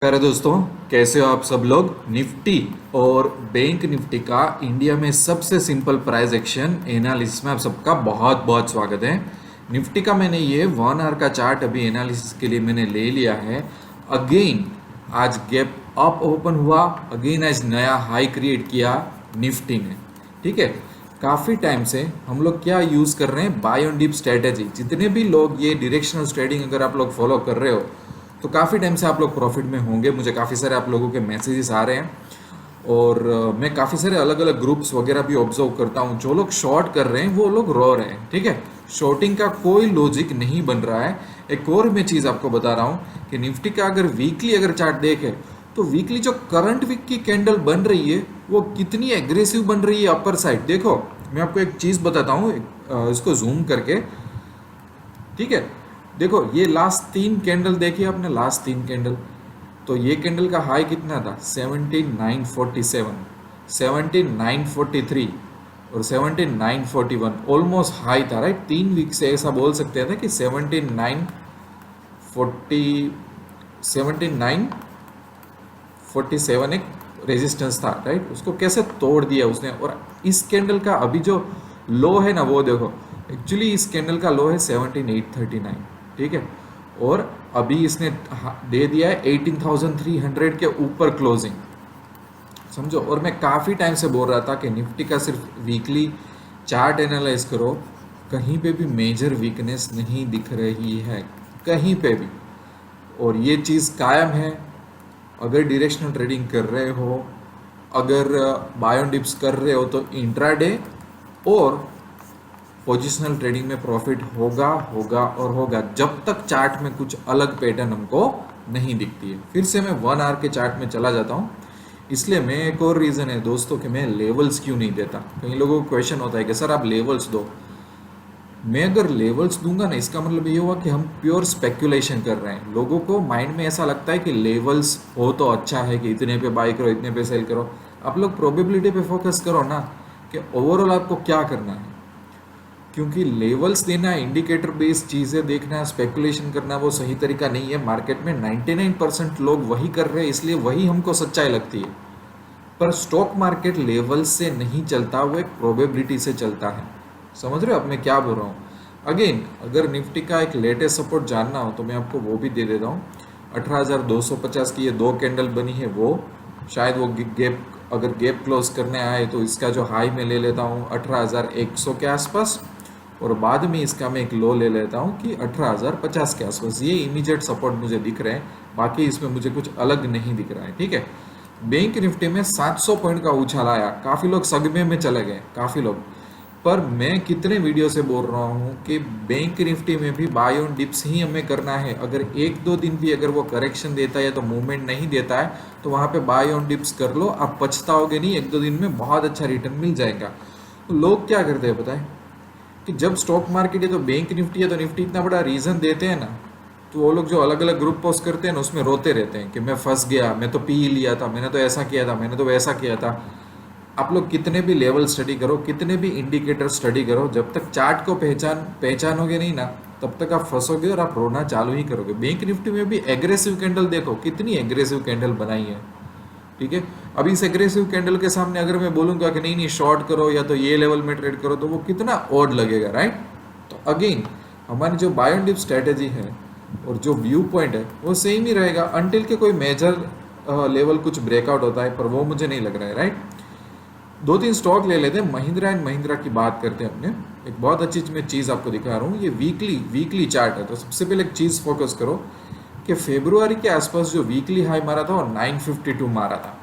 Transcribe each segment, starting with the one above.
प्यारे दोस्तों, कैसे हो आप सब लोग। निफ्टी और बैंक निफ्टी का इंडिया में सबसे सिंपल प्राइस एक्शन एनालिसिस में आप सबका बहुत बहुत स्वागत है। निफ्टी का मैंने ये 1 आवर का चार्ट अभी एनालिसिस के लिए मैंने ले लिया है। अगेन आज गैप अप ओपन हुआ, अगेन आज नया हाई क्रिएट किया निफ्टी ने। ठीक है, काफ़ी टाइम से हम लोग क्या यूज़ कर रहे हैं, बाय ऑन डिप स्ट्रेटेजी। जितने भी लोग ये डायरेक्शनल ट्रेडिंग अगर आप लोग फॉलो कर रहे हो तो काफ़ी टाइम से आप लोग प्रॉफिट में होंगे। मुझे काफ़ी सारे आप लोगों के मैसेजेस आ रहे हैं और मैं काफ़ी सारे अलग अलग ग्रुप्स वगैरह भी ऑब्जर्व करता हूँ। जो लोग शॉर्ट कर रहे हैं वो लोग रो रहे हैं। ठीक है, शॉर्टिंग का कोई लॉजिक नहीं बन रहा है। एक और मैं चीज़ आपको बता रहा हूँ कि निफ्टी का अगर वीकली अगर चार्ट देखे तो वीकली जो करंट वीक की कैंडल बन रही है वो कितनी एग्रेसिव बन रही है अपर साइड। देखो मैं आपको एक चीज़ बताता हूँ, इसको जूम करके। ठीक है, देखो ये लास्ट 3 कैंडल देखिए आपने, लास्ट 3 कैंडल। तो ये कैंडल का हाई कितना था, 17,947, 17,943 और 17,941 ऑलमोस्ट हाई था। राइट, 3 वीक से ऐसा बोल सकते थे कि 17,947 एक रेजिस्टेंस था। राइट, उसको कैसे तोड़ दिया उसने। और इस कैंडल का अभी जो लो है ना वो देखो, एक्चुअली इस कैंडल का लो है 17,839। ठीक है, और अभी इसने दे दिया है 18,300 के ऊपर क्लोजिंग, समझो। और मैं काफ़ी टाइम से बोल रहा था कि निफ्टी का सिर्फ वीकली चार्ट एनालाइज करो, कहीं पे भी मेजर वीकनेस नहीं दिख रही है कहीं पे भी। और ये चीज़ कायम है। अगर डायरेक्शनल ट्रेडिंग कर रहे हो, अगर बाय ऑन डिप्स कर रहे हो तो इंट्राडे और पोजिशनल ट्रेडिंग में प्रॉफिट होगा होगा और होगा, जब तक चार्ट में कुछ अलग पैटर्न हमको नहीं दिखती है। फिर से मैं 1 आवर के चार्ट में चला जाता हूँ। इसलिए मैं एक और रीज़न है दोस्तों कि मैं लेवल्स क्यों नहीं देता। कई लोगों को क्वेश्चन होता है कि सर आप लेवल्स दो। मैं अगर लेवल्स दूंगा ना, इसका मतलब ये हुआ कि हम प्योर स्पेक्यूलेशन कर रहे हैं। लोगों को माइंड में ऐसा लगता है कि लेवल्स हो तो अच्छा है कि इतने पे बाई करो, इतने पे सेल करो। आप लोग प्रोबेबिलिटी पे फोकस करो ना कि ओवरऑल आपको क्या करना है। क्योंकि लेवल्स देना, इंडिकेटर बेस्ड चीज़ें देखना, स्पेकुलेशन करना वो सही तरीका नहीं है। मार्केट में 99% लोग वही कर रहे हैं, इसलिए वही हमको सच्चाई लगती है। पर स्टॉक मार्केट लेवल से नहीं चलता, वो एक प्रोबेबिलिटी से चलता है। समझ रहे हो अब मैं क्या बोल रहा हूँ। अगेन अगर निफ्टी का एक लेटेस्ट सपोर्ट जानना हो तो मैं आपको वो भी दे देता हूँ। 18,250 की ये 2 कैंडल बनी है, वो शायद वो गैप, अगर गैप क्लोज करने आए तो इसका जो हाई मैं ले लेता हूँ 18,100 के आसपास, और बाद में इसका मैं एक लो ले लेता हूँ कि 18,050 के आसपास। ये इमीडिएट सपोर्ट मुझे दिख रहे हैं, बाकी इसमें मुझे कुछ अलग नहीं दिख रहा है। ठीक है, बैंक निफ्टी में 700 पॉइंट का उछाल आया, काफ़ी लोग सदमे में चले गए, काफ़ी लोग। पर मैं कितने वीडियो से बोल रहा हूँ कि बैंक निफ्टी में भी बाय ऑन डिप्स ही हमें करना है। अगर 1-2 दिन भी अगर वो करेक्शन देता है तो मूवमेंट नहीं देता है तो वहाँ पे बाय ऑन डिप्स कर लो, आप पछताओगे नहीं। 1-2 दिन में बहुत अच्छा रिटर्न मिल जाएगा। तो लोग क्या करते हैं पता है कि जब स्टॉक मार्केट है तो बैंक निफ्टी है तो निफ्टी इतना बड़ा रीज़न देते हैं ना, तो वो लोग जो अलग अलग ग्रुप पोस्ट करते हैं ना उसमें रोते रहते हैं कि मैं फंस गया, मैं तो पी ही लिया था, मैंने तो ऐसा किया था, मैंने तो वैसा किया था। आप लोग कितने भी लेवल स्टडी करो, कितने भी इंडिकेटर स्टडी करो, जब तक चार्ट को पहचानोगे नहीं ना तब तक आप फंसोगे और आप रोना चालू ही करोगे। बैंक निफ्टी में भी एग्रेसिव कैंडल देखो, कितनी एग्रेसिव कैंडल बनाई है। ठीक है, अभी इस एग्रेसिव कैंडल के सामने अगर मैं बोलूँगा कि नहीं नहीं शॉर्ट करो या तो ये लेवल में ट्रेड करो तो वो कितना ऑड लगेगा। राइट, तो अगेन हमारी जो बाय ऑन डिप स्ट्रेटेजी है और जो व्यू पॉइंट है वो सेम ही रहेगा अनटिल के कोई मेजर लेवल कुछ ब्रेकआउट होता है, पर वो मुझे नहीं लग रहा है। राइट, 2-3 स्टॉक ले लेते हैं। महिंद्रा एंड महिंद्रा की बात करते हैं अपने। एक बहुत अच्छी मैं चीज़ आपको दिखा रहा हूँ, ये वीकली चार्ट है। तो सबसे पहले एक चीज़ फोकस करो कि फेब्रुआरी के आसपास जो वीकली हाई मारा था और 952 मारा था,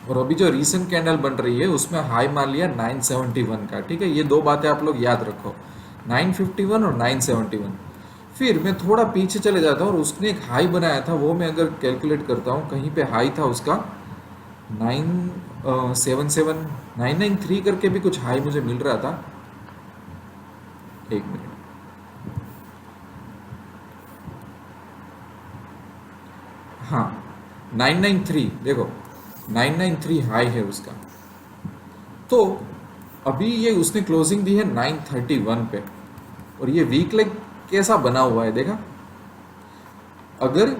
और अभी जो रीसेंट कैंडल बन रही है उसमें हाई मान लिया 971 का। ठीक है, ये 2 बातें आप लोग याद रखो, 951 और 971। फिर मैं थोड़ा पीछे चले जाता हूँ और उसने एक हाई बनाया था, वो मैं अगर कैलकुलेट करता हूँ कहीं पे हाई था उसका 977 993 करके भी कुछ हाई मुझे मिल रहा था। एक मिनट, हाँ 993 देखो, 993 हाई है उसका। तो अभी ये उसने क्लोजिंग दी है 931 पे, और ये वीक लेग कैसा बना हुआ है देखा। अगर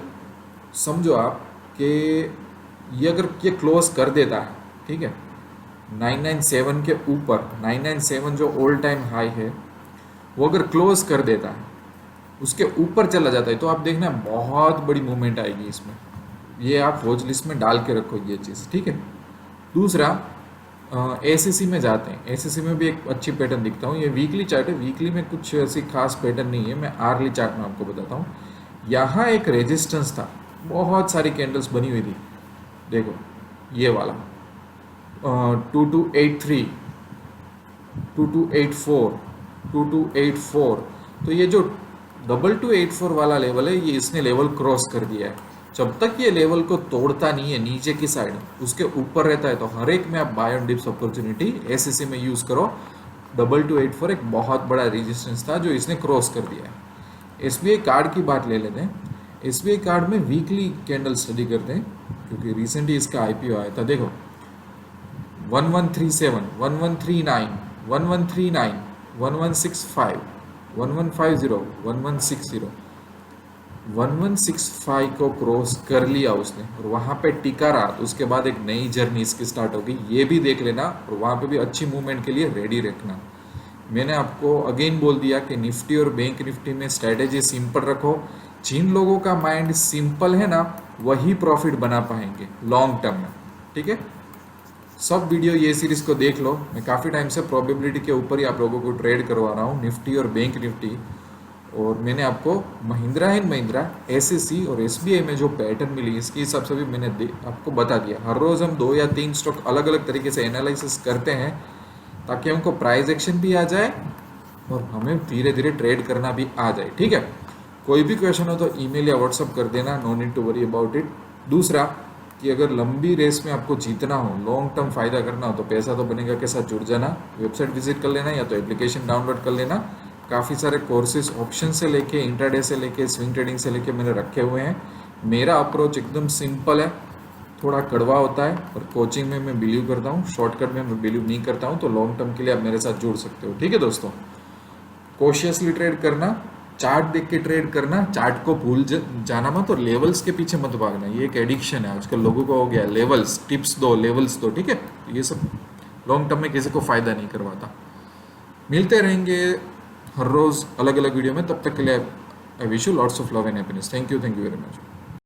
समझो आप कि ये अगर ये क्लोज कर देता है, ठीक है, 997 के ऊपर, 997 जो ऑल टाइम हाई है वो अगर क्लोज कर देता है, उसके ऊपर चला जाता है, तो आप देखना बहुत बड़ी मूवमेंट आएगी इसमें। ये आप वॉच लिस्ट में डाल के रखो ये चीज़, ठीक है। दूसरा एसीसी में जाते हैं। एसीसी में भी एक अच्छी पैटर्न दिखता हूँ। ये वीकली चार्ट है, वीकली में कुछ ऐसी खास पैटर्न नहीं है, मैं आर्ली चार्ट में आपको बताता हूँ। यहाँ एक रेजिस्टेंस था, बहुत सारी कैंडल्स बनी हुई थी, देखो ये वाला 2283, 2284, 2284। तो ये जो 2284 वाला लेवल है, ये इसने लेवल क्रॉस कर दिया है। जब तक ये लेवल को तोड़ता नहीं है नीचे की साइड, उसके ऊपर रहता है, तो हर एक में आप buy on dips opportunity SSC में यूज करो। 2284 एक बहुत बड़ा रेजिस्टेंस था जो इसने क्रॉस कर दिया है। एसबीआई कार्ड की बात ले लेते हैं। एसबीआई कार्ड में वीकली कैंडल स्टडी करते हैं, क्योंकि रिसेंटली इसका आईपीओ आया था। देखो 1137, 1139, 1139, 1165, 1150, 1160, 1165 को क्रॉस कर लिया उसने और वहाँ पे टिका रहा, तो उसके बाद एक नई जर्नी इसकी स्टार्ट होगी, ये भी देख लेना। और वहाँ पे भी अच्छी मूवमेंट के लिए रेडी रखना। मैंने आपको अगेन बोल दिया कि निफ्टी और बैंक निफ्टी में स्ट्रेटेजी सिंपल रखो। जिन लोगों का माइंड सिंपल है ना, वही प्रॉफिट बना पाएंगे लॉन्ग टर्म में, ठीक है। सब वीडियो ये सीरीज को देख लो। मैं काफ़ी टाइम से प्रोबेबिलिटी के ऊपर ही आप लोगों को ट्रेड करवा रहा हूँ, निफ्टी और बैंक निफ्टी। और मैंने आपको महिंद्रा एंड महिंद्रा, एसएससी और एसबीआई में जो पैटर्न मिली, इसके हिसाब से भी मैंने आपको बता दिया। हर रोज़ हम 2 या 3 स्टॉक अलग अलग तरीके से एनालिसिस करते हैं, ताकि हमको प्राइस एक्शन भी आ जाए और हमें धीरे धीरे ट्रेड करना भी आ जाए, ठीक है। कोई भी क्वेश्चन हो तो ईमेल या व्हाट्सअप कर देना, no need to worry about it. दूसरा कि अगर लंबी रेस में आपको जीतना हो, लॉन्ग टर्म फायदा करना हो, तो पैसा तो बनेगा के साथ जुड़ जाना। वेबसाइट विजिट कर लेना या तो एप्लीकेशन डाउनलोड कर लेना। काफ़ी सारे कोर्सेज ऑप्शन से लेके, इंट्राडे से लेके, स्विंग ट्रेडिंग से लेके मैंने रखे हुए हैं। मेरा अप्रोच एकदम सिंपल है, थोड़ा कड़वा होता है, और कोचिंग में मैं बिलीव करता हूँ, शॉर्टकट में मैं बिलीव नहीं करता हूँ। तो लॉन्ग टर्म के लिए आप मेरे साथ जुड़ सकते हो, ठीक है दोस्तों। कॉशियसली ट्रेड करना, चार्ट देख के ट्रेड करना, चार्ट को भूल जाना मत, और लेवल्स के पीछे मत भागना। ये एक एडिक्शन है आजकल लोगों को हो गया, लेवल्स, टिप्स दो, लेवल्स दो, ठीक है। ये सब लॉन्ग टर्म में किसी को फायदा नहीं करवाता। मिलते रहेंगे हर रोज अलग अलग वीडियो में, तब तक के लिए I wish you lots of love and happiness. Thank you very much.